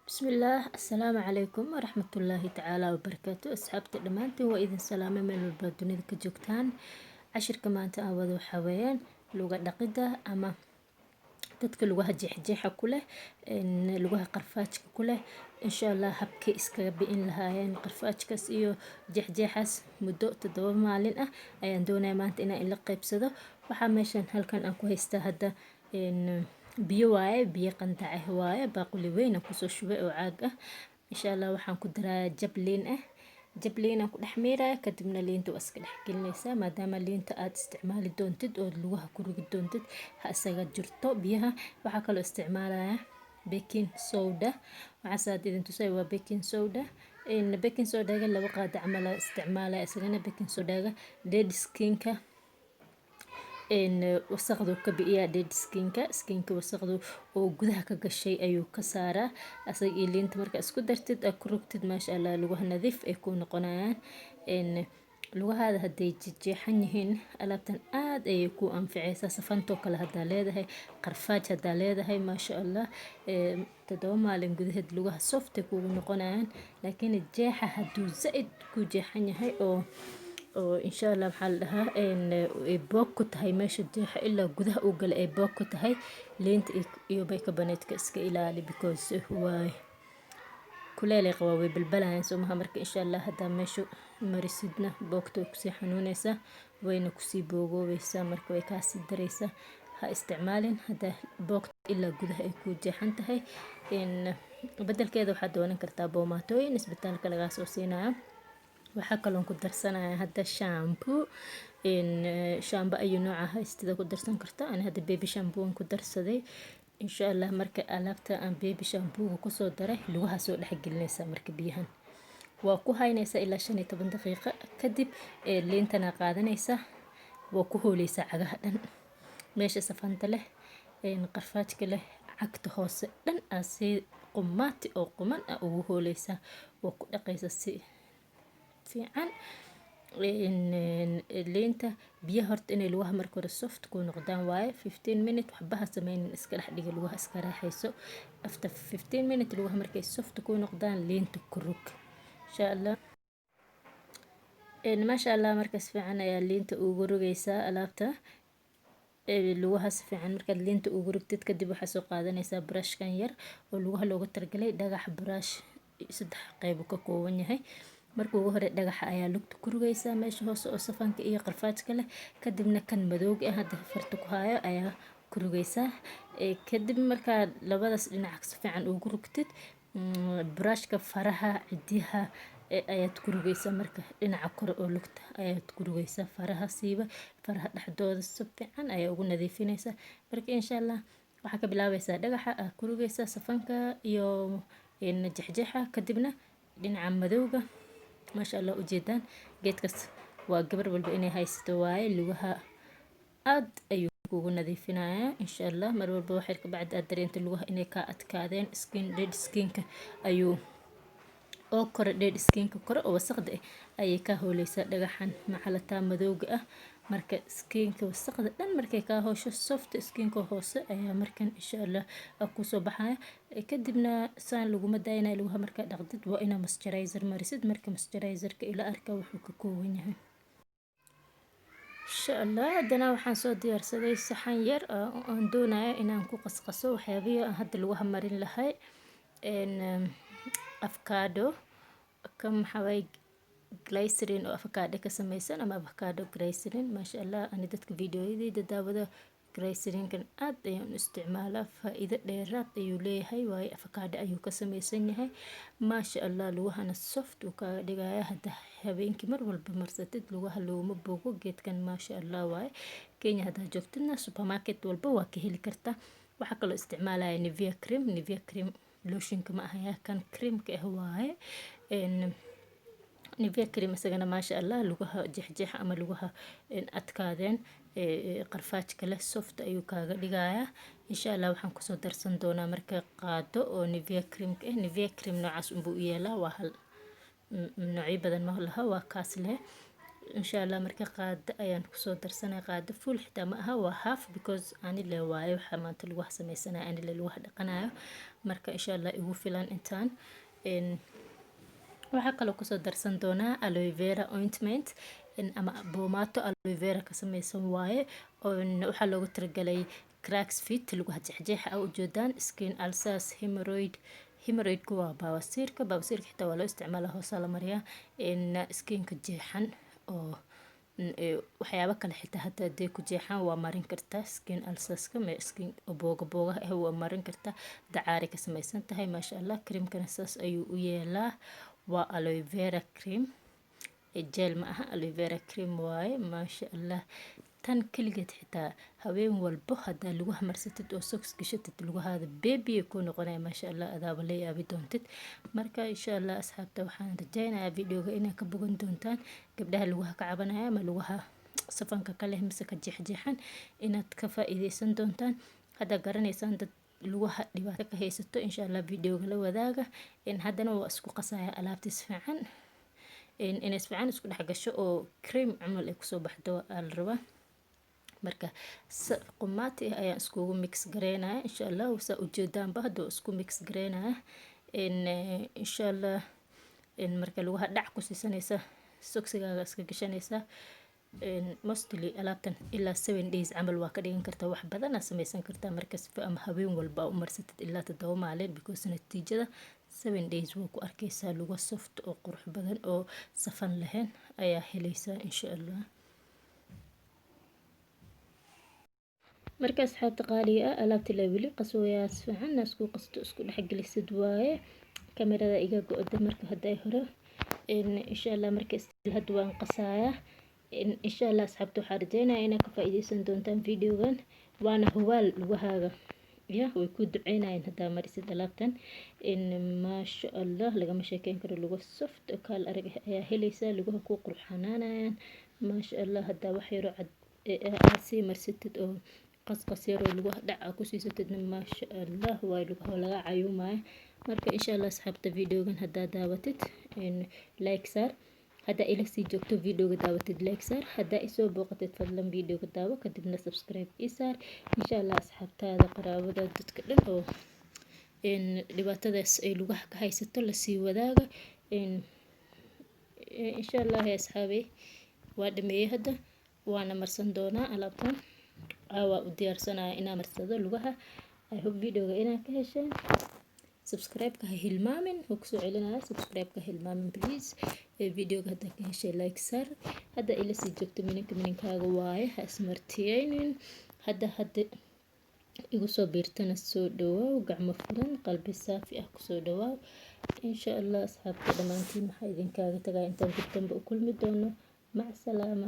بسم الله السلام عليكم ورحمة الله تعالى وبركاته أصحابتي دمانتي وإذن سلامة من البلدونية كجوكتان عشر كمان تأوذو حويان لغة دقيدة أما dadka lugaha jeexjeexa ku leh lugaha qarfaajka ku leh insha Allah habkii iskaga bi'in lahaayeen qarfaajkaas iyo jeexjeexaas muddo 7 maalin ah ayaan doonayaa maanta inaan ila qaybsado waxaa meeshan halkan aan ku haystaa hadda biyo waaye biyo qandace waaye baaquli weyn aan kusoo shubay oo caag ah insha Allah waxaan ku darayaa jab liin ah jab liin aan ku dhex miiraya kadibna liinta waa iska dhex gelinaysaa maadaama liinta aad isticmaali doontid oo lugaha ku rugi doontid ha isaga jirto biyaha waxaa kaloo isticmaalaya baking soda waxaa saad idin tusay waa baking soda baking soda-ga 2 qaado camal isticmaalaya isagana baking soda-ga dead skin-ka wasaqdu ka bi'iyaa dead skin-ka wasaqdu oo gudaha ka gashay ayuu ka saaraa asaga iyo liinta marka isku dartid ku rugtid maasha Allah lugaha nadiif ay ku noqonayaan lugahaada hadday jeexan yihiin alaabtan aad ayay ku anficaysaa safantoo kale haddaa leedahay qarfaaj haddaa leedahay maasha Allah 7 maalin gudaheed lugaha soft ay kugu noqonayaan laakiin jeexa hadduu zaid ku jeexan yahay oo insha Allah waxaa la dhahaa ay boog ku tahay meesha jeexa ilaa gudaha uu gala ay boog ku tahay liinta iyo bicarbonate-ka iska ilaali because way kuleel ay qabaa way balbalayaan soomaha marka insha Allah hadda meesha marisidna boogta way kusii xanuunaysaa wayna kusii boogoobaysaa marka way kaasii daraysaa ha isticmaalin hadda boogta ilaa gudaha ay ku jeexan tahay bedelkeeda waxaad doonan kartaa boomaatooyin isbitaalka lagaa soo siinayo waxaa kaloo ku darsanaya hadda shampoo shampoo ayu nooca haystida ku darsan kartaa ana hadda baby shampoo ku darsaday insha Allah marka alaabta aan baby shampoo ku soo daray lugaha soo dhex gelinaysa marka biyahan waa ku haynaysa ilaa 15 daqiiqo kadib liintana qaadanaysa waa ku hooleysa cagaha dhan meesha safanta leh qarfaajka leh cagta hoose dhan asii qumaati oo quman ugu hooleysa waa ku dhaqaysa si fiican liinta biyaha horta inay lugaha marka hore soft ku noqdaan waaye 15 minutes waxba ha sameynin iska dhex dhiga lugaha iska raaxayso after 15 minutes lugaha markay soft ku noqdaan liinta ku rug insha Allah maasha Allah markaas fiican ayaa liinta ugu rugaysaa alaabta lugaha si fiican markaad liinta ugu rugtid kadib waxaa soo qaadanaysaa brushkan yar oo lugaha looga targalay dhagax brush 3 qayb ka kooban yahay marka ugu hore dhagaxa ayaa lugta ku rugaysaa meesha hoose oo safanka iyo qarfaajka leh kadibna kan madowga ah hadda farta ku haayo ayaa ku rugaysaa kadib marka labadaas dhinac si fiican ugu rugtid brushka faraha cidiyaha ayaad ku rugaysaa marka dhinaca kore oo lugta ayaad ku rugaysaa faraha siiba faraha dhexdooda si fiican ayaa ugu nadiifinaysaa marka insha Allah waxaa ka bilaabaysaa dhagaxa ku rugaysaa safanka iyo jeexjeexa kadibna dhinaca madowga maasha Allah ujeedaan geedkaas waa gabar walba inay haysto waaye lugaha aad ayuu kugu nadiifinayaa insha Allah mar walba waxay ka bacda dareenta lugaha inay ka adkaadeen dead skin-ka ayuu oo kore dead skin-ka kore oo wasaqda ayay ka hooleysaa dhagaxan macalata madowga ah marka skin-ka wasaqda dhan markay ka hoosho soft skin-ka hoose ayaa markan insha Allah ku soo baxaya kadibna saan laguma daayna lugaha marka dhaqdid waa ina moisturizer marisid marka moisturizer-ka ila arka wuxuu ka kooban yahay insha Allah hadana waxaan soo diyaarsaday saxan yar oo aan doonayo inaan ku qasqaso waxyaabaha hadda lugaha marin lahay avocado kam xaway glycerin oo avocado ka samaysan ama avocado glycerin maasha Allah ani dadka videoyada daawada glycerin kan aad ayaan isticmaalaa faa'iido dheeraad ayuu leeyahay waayo avocado ayuu ka samaysan yahay maasha Allah lugahana soft uu ka dhigaya hadda habeenkii mar walba marsatid lugaha looma bogo geedkan maasha Allah waaye Kenya hadda joogtidna supermarket walba waa ka heli kartaa waxaa kaloo isticmaalaya Nivea cream lotion-ka ma aha kan cream-ka waaye Nivea cream isagana maasha Allah lugaha jeexjeexa ama lugaha adkaadeen qarfaajka leh soft ayuu kaaga dhigayaa insha Allah waxaan ku soo darsan doonaa marka qaado oo Nivea cream noocaas u yeelaa waa hal noocyo badan ma laha waa kaas leh insha Allah marka qaado ayaan kusoo darsanay, qaado full xitaa ma aha, waa half because ani le waayo waxa maanta lagu sameysanayo, ani le lagu dhaqanayo, marka insha Allah igu filan intaan. waxaa kaloo kusoo darsan doonaa aloe vera ointment ama bomato aloe vera ka samaysan waaye, waxaa loogu talagalay cracks feet lagu jeexjeexa u jeedaan, skin ulcers, hemorrhoid waa bawasiirka xitaa waa loo isticmaalaa, hoosa la mariyaa skinka jeexan oo waxyaabo kale xitaa hataa hadday ku jeexaan waa marin kartaa, skin ulcerska skin booga waa marin kartaa, dacaari ka samaysan tahay. maasha Allah creamkana saas ayuu u yeelaa, waa aloe vera cream gel ma aha, aloe vera cream waaye. maasha Allah tan kaligeed xitaa haween walbo hadaa lagu hamarsatid oo socks gashatid lugahaada baby ku noqonaya, maasha Allah adaaba la yaabi doontid. marka insha Allah asxaabta waxaan rajaynayaa videoga inaad ka bogan doontaan, gabdhaha lugaha ka cabanaya ama lugaha safanka kale mise ka jeexjeexan inaad ka faa'iideysan doontaan. hadda garanaysaan dad lugaha dhibaato ka haysato, insha Allah videoga la wadaaga. haddana waa isku qasaya alaabtiis fiican inay fiican isku dhex gasho oo cream camal ay kusoo baxdo al rabaa. marka qumaati ayaan iskugu mix gareynaya insha Allah, saa ujeedaanba hadda isku mix gareynaya insha Allah. marka lugaha dhac ku siisanaysa socks-gaaga iska gashanaysa, mostly alaabtan ilaa 7 days camal waa ka dhigan kartaa, wax badan aad samaysan kartaa markas ama habeen walba u marsatid ilaa 7 maalin, because natiijada 7 days waa ku arkaysaa luga soft oo qurux badan oo safan lahayn ayaa helaysaa insha Allah. marka asxaabta qaaliga ah alaabta la wili qasooyaa fiican isku qasto isku dhex gelisid waaye. kamerada iga go'da marka hadday hore insha Allah marka istil had waan qasaaya insha Allah. asxaabta waxaan rajaynayaa inaad ka faa'iideysan doontaan videogan, waana hubaal lugahaaga way ku duceynayaan hadaa marisid alaabtan maasha Allah lagama sheekeyn karo, luga soft oo kaal arag ayaa helaysaa, lugaha ku qurxanaanayaan maasha Allah. hadaa wax yaro cad aad sii marsatid oo qasqas yaro lugaha dhaca ku siisatid maasha Allah waa lugaha laga cayuumaya. marka insha Allah asxaabta videogan hadaa daawatid like saar, hadaa ila sii joogto videoga daawatid like saar, hadaa isoo booqatid fadlan videoga daawo kadibna subscribe ii saar insha Allah. asxaabtaada qaraabada dadka dhan oo dhibaatadaas ay lugaha ka haysato la sii wadaaga insha Allah. asxaabay waa dhameeyay hadda waana marsan doonaa alaabtan, waa u diyaarsanaya inaan marsado lugaha. I hope videoga inaad ka hesheen. subscribe ka hilmaamin, oo kusoo celinaya subscribe ka hilmaamin please. videoga hadda ka heshay like saar, hadda ila sii joogto mininkaaga waaye ha ismartiyeynin. hadda igu soo biirtana soo dhawaaw, gacmo furan qalbi saafi ah kusoo dhawaaw insha Allah. asxaabta dhamaantiin waxaa idinkaaga tagaa intaan dib dambe u kulmi doono. mac salaama.